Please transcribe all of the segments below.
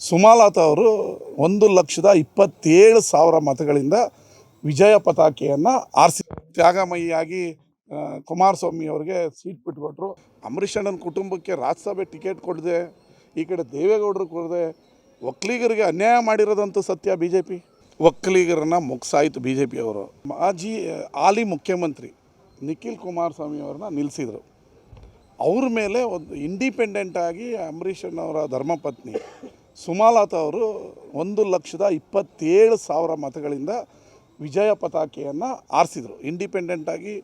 ಸುಮಲತಾ ಅವರು 1,27,000 ಮತಗಳಿಂದ ವಿಜಯ ಪತಾಕೆಯನ್ನು ಆರಿಸಿ ತ್ಯಾಗಮಯಿಯಾಗಿ ಕುಮಾರಸ್ವಾಮಿ ಅವರಿಗೆ ಸೀಟ್ ಬಿಟ್ಕೊಟ್ರು. ಅಂಬರೀಷ್ ಅಣ್ಣನ ಕುಟುಂಬಕ್ಕೆ ರಾಜ್ಯಸಭೆ ಟಿಕೆಟ್ ಕೊಡದೆ ಈ ಕಡೆ ದೇವೇಗೌಡರು ಕೊಡದೆ ಒಕ್ಕಲಿಗರಿಗೆ ಅನ್ಯಾಯ ಮಾಡಿರೋದಂತೂ ಸತ್ಯ. ಬಿ ಜೆ ಪಿ ಒಕ್ಕಲಿಗರನ್ನು ಮುಗಿಸಾಯಿತು. ಬಿ ಜೆ ಪಿಯವರು ಹಾಲಿ ಮುಖ್ಯಮಂತ್ರಿ ನಿಖಿಲ್ ಕುಮಾರಸ್ವಾಮಿ ಅವ್ರನ್ನ ನಿಲ್ಲಿಸಿದರು. ಅವ್ರ ಮೇಲೆ ಒಂದು ಇಂಡಿಪೆಂಡೆಂಟಾಗಿ ಅಂಬರೀಷ್ ಅಣ್ಣವರ ಧರ್ಮಪತ್ನಿ ಸುಮಲತಾ ಅವರು 1,27,000 ಮತಗಳಿಂದ ವಿಜಯ ಪತಾಕೆಯನ್ನು ಆರಿಸಿದರು. ಇಂಡಿಪೆಂಡೆಂಟಾಗಿ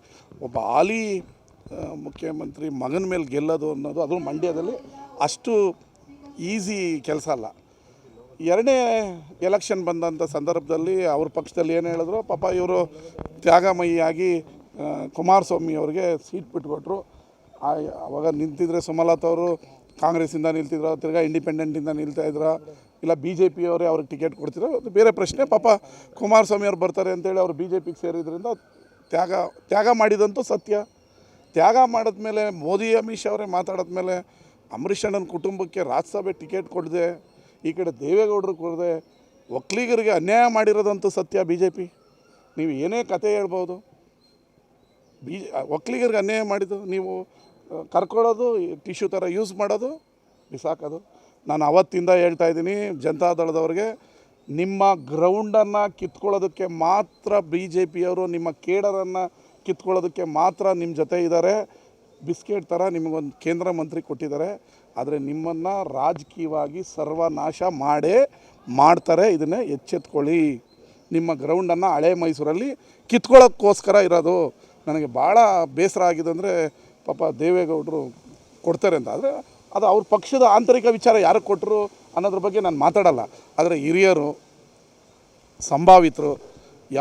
ಒಬ್ಬ ಹಾಲಿ ಮುಖ್ಯಮಂತ್ರಿ ಮಗನ ಮೇಲೆ ಗೆಲ್ಲೋದು ಅನ್ನೋದು ಅದು ಮಂಡ್ಯದಲ್ಲಿ ಅಷ್ಟು ಈಸಿ ಕೆಲಸ ಅಲ್ಲ. ಎರಡನೇ ಎಲೆಕ್ಷನ್ ಬಂದಂಥ ಸಂದರ್ಭದಲ್ಲಿ ಅವ್ರ ಪಕ್ಷದಲ್ಲಿ ಏನು ಹೇಳಿದ್ರು, ಪಾಪ ಇವರು ತ್ಯಾಗಮಯಿಯಾಗಿ ಕುಮಾರಸ್ವಾಮಿ ಅವ್ರಿಗೆ ಸೀಟ್ ಬಿಟ್ಕೊಟ್ರು. ಆವಾಗ ನಿಂತಿದ್ರೆ ಸುಮಲತಾ ಅವರು ಕಾಂಗ್ರೆಸ್ಸಿಂದ ನಿಲ್ತಿದ್ರು, ತಿರ್ಗಾ ಇಂಡಿಪೆಂಡೆಂಟಿಂದ ನಿಲ್ತಾಯಿದ್ರು, ಇಲ್ಲ ಬಿ ಜೆ ಪಿಯವರೇ ಅವ್ರಿಗೆ ಟಿಕೆಟ್ ಕೊಡ್ತಿದ್ರು, ಅದು ಬೇರೆ ಪ್ರಶ್ನೆ. ಪಾಪ ಕುಮಾರಸ್ವಾಮಿ ಅವ್ರು ಬರ್ತಾರೆ ಅಂತೇಳಿ ಅವರು ಬಿ ಜೆ ಪಿಗೆ ಸೇರಿದ್ರಿಂದ ತ್ಯಾಗ ಮಾಡಿದಂತೂ ಸತ್ಯ. ತ್ಯಾಗ ಮಾಡಿದ್ಮೇಲೆ ಮೋದಿ ಅಮಿತ್ ಶಾ ಅವರೇ ಮಾತಾಡಿದ್ಮೇಲೆ ಅಂಬರೀಷ್ ಅಣ್ಣನ ಕುಟುಂಬಕ್ಕೆ ರಾಜ್ಯಸಭೆ ಟಿಕೆಟ್ ಕೊಡದೆ ಈ ಕಡೆ ದೇವೇಗೌಡರು ಕೊಡದೆ ಒಕ್ಕಲಿಗರಿಗೆ ಅನ್ಯಾಯ ಮಾಡಿರೋದಂತೂ ಸತ್ಯ. ಬಿ ಜೆ ಪಿ ನೀವು ಏನೇ ಕತೆ ಹೇಳ್ಬೋದು, ಒಕ್ಕಲಿಗರಿಗೆ ಅನ್ಯಾಯ ಮಾಡಿದ್ದು ನೀವು ಕರ್ಕೊಳ್ಳೋದು, ಟಿಶ್ಯೂ ಥರ ಯೂಸ್ ಮಾಡೋದು, ಬಿಸಾಕೋದು. ನಾನು ಅವತ್ತಿಂದ ಹೇಳ್ತಾಯಿದ್ದೀನಿ ಜನತಾದಳದವ್ರಿಗೆ, ನಿಮ್ಮ ಗ್ರೌಂಡನ್ನು ಕಿತ್ಕೊಳ್ಳೋದಕ್ಕೆ ಮಾತ್ರ ಬಿ ಜೆ ಪಿಯವರು, ನಿಮ್ಮ ಕೇಡರನ್ನು ಕಿತ್ಕೊಳ್ಳೋದಕ್ಕೆ ಮಾತ್ರ ನಿಮ್ಮ ಜೊತೆ ಇದ್ದಾರೆ. ಬಿಸ್ಕೆಟ್ ಥರ ನಿಮಗೊಂದು ಕೇಂದ್ರ ಮಂತ್ರಿ ಕೊಟ್ಟಿದ್ದಾರೆ, ಆದರೆ ನಿಮ್ಮನ್ನು ರಾಜಕೀಯವಾಗಿ ಸರ್ವನಾಶ ಮಾಡ್ತಾರೆ. ಇದನ್ನೇ ಎಚ್ಚೆತ್ಕೊಳ್ಳಿ. ನಿಮ್ಮ ಗ್ರೌಂಡನ್ನು ಹಳೆ ಮೈಸೂರಲ್ಲಿ ಕಿತ್ಕೊಳ್ಳೋಕ್ಕೋಸ್ಕರ ಇರೋದು. ನನಗೆ ಭಾಳ ಬೇಸರ ಆಗಿದೆ ಅಂದರೆ ಪಾಪ ದೇವೇಗೌಡರು ಕೊಡ್ತಾರೆ ಅಂತ. ಆದರೆ ಅದು ಅವ್ರ ಪಕ್ಷದ ಆಂತರಿಕ ವಿಚಾರ ಯಾರಿಗೆ ಕೊಟ್ಟರು ಅನ್ನೋದ್ರ ಬಗ್ಗೆ ನಾನು ಮಾತಾಡಲ್ಲ. ಆದರೆ ಹಿರಿಯರು, ಸಂಭಾವಿತರು,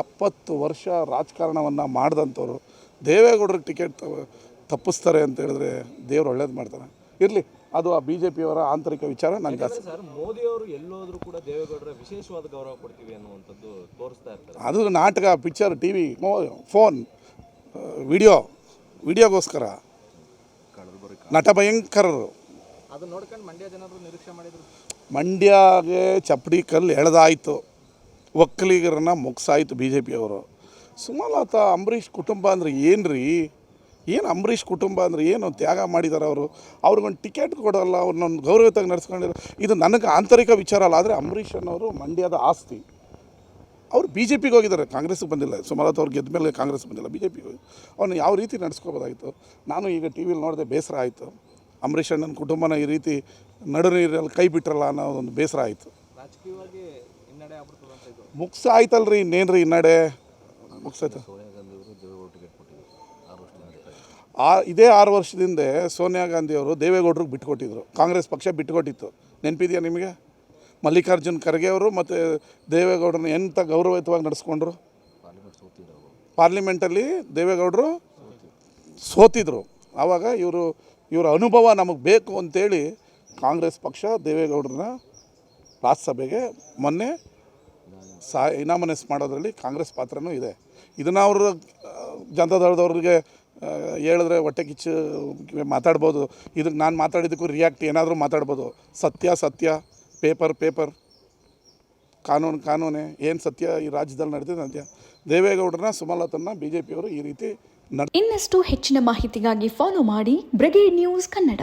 70 ವರ್ಷ ರಾಜಕಾರಣವನ್ನು ಮಾಡಿದಂಥವ್ರು ದೇವೇಗೌಡರಿಗೆ ಟಿಕೆಟ್ ತಪ್ಪಿಸ್ತಾರೆ ಅಂತ ಹೇಳಿದ್ರೆ ದೇವ್ರು ಒಳ್ಳೇದು ಮಾಡ್ತಾರೆ. ಇರಲಿ, ಅದು ಆ ಬಿ ಜೆ ಪಿಯವರ ಆಂತರಿಕ ವಿಚಾರ. ನಾನು ಜಾಸ್ತಿ ಮೋದಿಯವರು ಎಲ್ಲೋದ್ರೂ ಕೂಡ ದೇವೇಗೌಡರ ವಿಶೇಷವಾದ ಗೌರವ ಕೊಡ್ತೀವಿ ಅನ್ನುವಂಥದ್ದು ತೋರಿಸ್ತಾ ಇರ್ತಾರೆ. ಅದು ನಾಟಕ, ಪಿಕ್ಚರ್, ಟಿ ವಿ, ಫೋನ್, ವಿಡಿಯೋಗೋಸ್ಕರ ನಟ ಭಯಂಕರರು. ಅದು ನೋಡ್ಕೊಂಡು ಮಂಡ್ಯ ಜನರು ನಿರೀಕ್ಷೆ ಮಾಡಿದರು. ಮಂಡ್ಯಗೆ ಚಪ್ಪಡಿ ಕಲ್ಲು ಎಳೆದಾಯಿತು, ಒಕ್ಕಲಿಗರನ್ನ ಮುಗಿಸಾಯಿತು ಬಿ ಜೆ ಪಿಯವರು. ಸುಮಲತಾ ಅಂಬರೀಷ್ ಕುಟುಂಬ ಅಂದರೆ ಏನು ರೀ? ಏನು ಅಂಬರೀಷ್ ಕುಟುಂಬ ಅಂದರೆ ಏನು ತ್ಯಾಗ ಮಾಡಿದ್ದಾರೆ ಅವರು? ಅವ್ರಿಗೊಂದು ಟಿಕೆಟ್ ಕೊಡೋಲ್ಲ, ಅವ್ರನ್ನೊಂದು ಗೌರವತಾಗಿ ನಡೆಸ್ಕೊಂಡಿರೋ, ಇದು ನನಗೆ ಆಂತರಿಕ ವಿಚಾರ ಅಲ್ಲ. ಆದರೆ ಅಂಬರೀಷ್ ಅನ್ನೋರು ಮಂಡ್ಯದ ಆಸ್ತಿ. ಅವರು ಬಿ ಜೆ ಪಿಗೆ ಹೋಗಿದ್ದಾರೆ, ಕಾಂಗ್ರೆಸ್ಗೆ ಬಂದಿಲ್ಲ. ಸುಮಲತಾ ಅವ್ರು ಗೆದ್ದ ಮೇಲೆ ಕಾಂಗ್ರೆಸ್ ಬಂದಿಲ್ಲ, ಬಿ ಜೆ ಪಿಗೆ ಹೋಗಿ ಅವನು ಯಾವ ರೀತಿ ನಡೆಸ್ಕೋಬೋದಾಗಿತ್ತು. ನಾನು ಈಗ ಟಿ ವಿಲಿ ನೋಡಿದೆ, ಬೇಸರ ಆಯಿತು. ಅಂಬರೀಷ್ ಅಣ್ಣನ ಕುಟುಂಬನ ಈ ರೀತಿ ನಡು ನೀರಲ್ಲಿ ಕೈ ಬಿಟ್ರಲ್ಲ ಅನ್ನೋ ಒಂದು ಬೇಸರ ಆಯಿತು. ರಾಜಕೀಯವಾಗಿ ಹಿನ್ನಡೆ ಆಗ್ಬಿಡ್ತದೆ. ಮುಗಿಸ ಆಯ್ತಲ್ರಿ, ಇನ್ನೇನು ರೀ ಹಿನ್ನಡೆ? ಮುಗಿಸೈತೆ. ಇದೇ 6 ವರ್ಷದಿಂದ ಸೋನಿಯಾ ಗಾಂಧಿಯವರು ದೇವೇಗೌಡರಿಗೆ ಬಿಟ್ಟುಕೊಟ್ಟಿದ್ರು. ಕಾಂಗ್ರೆಸ್ ಪಕ್ಷ ಬಿಟ್ಟುಕೊಟ್ಟಿತ್ತು, ನೆನಪಿದೆಯಾ ನಿಮಗೆ? ಮಲ್ಲಿಕಾರ್ಜುನ್ ಖರ್ಗೆ ಅವರು ಮತ್ತು ದೇವೇಗೌಡರನ್ನ ಎಂಥ ಗೌರವಯುತವಾಗಿ ನಡೆಸ್ಕೊಂಡ್ರು. ಪಾರ್ಲಿಮೆಂಟಲ್ಲಿ ದೇವೇಗೌಡರು ಸೋತಿದ್ರು. ಆವಾಗ ಇವರ ಅನುಭವ ನಮಗೆ ಬೇಕು ಅಂತೇಳಿ ಕಾಂಗ್ರೆಸ್ ಪಕ್ಷ ದೇವೇಗೌಡರನ್ನ ರಾಜ್ಯಸಭೆಗೆ ಮೊನ್ನೆ ಇನಾಮನೈಸ್ ಮಾಡೋದ್ರಲ್ಲಿ ಕಾಂಗ್ರೆಸ್ ಪಾತ್ರನೂ ಇದೆ. ಇದನ್ನು ಅವರು ಜನತಾದಳದವ್ರಿಗೆ ಹೇಳಿದ್ರೆ ಹೊಟ್ಟೆ ಕಿಚ್ಚು ಮಾತಾಡ್ಬೋದು. ಇದಕ್ಕೆ ನಾನು ಮಾತಾಡಿದ್ದಕ್ಕೂ ರಿಯಾಕ್ಟ್ ಏನಾದರೂ ಮಾತಾಡ್ಬೋದು. ಸತ್ಯ, ಪೇಪರ್, ಕಾನೂನೇ. ಏನು ಸತ್ಯ ಈ ರಾಜ್ಯದಲ್ಲಿ ನಡೆದಿದೆ ಸತ್ಯ. ದೇವೇಗೌಡರನ್ನ, ಸುಮಲತನ್ನ ಬಿ ಜೆ ಪಿಯವರು ಈ ರೀತಿ ಇನ್ನಷ್ಟು ಹೆಚ್ಚಿನ ಮಾಹಿತಿಗಾಗಿ ಫಾಲೋ ಮಾಡಿ ಬ್ರಿಗೇಡ್ ನ್ಯೂಸ್ ಕನ್ನಡ.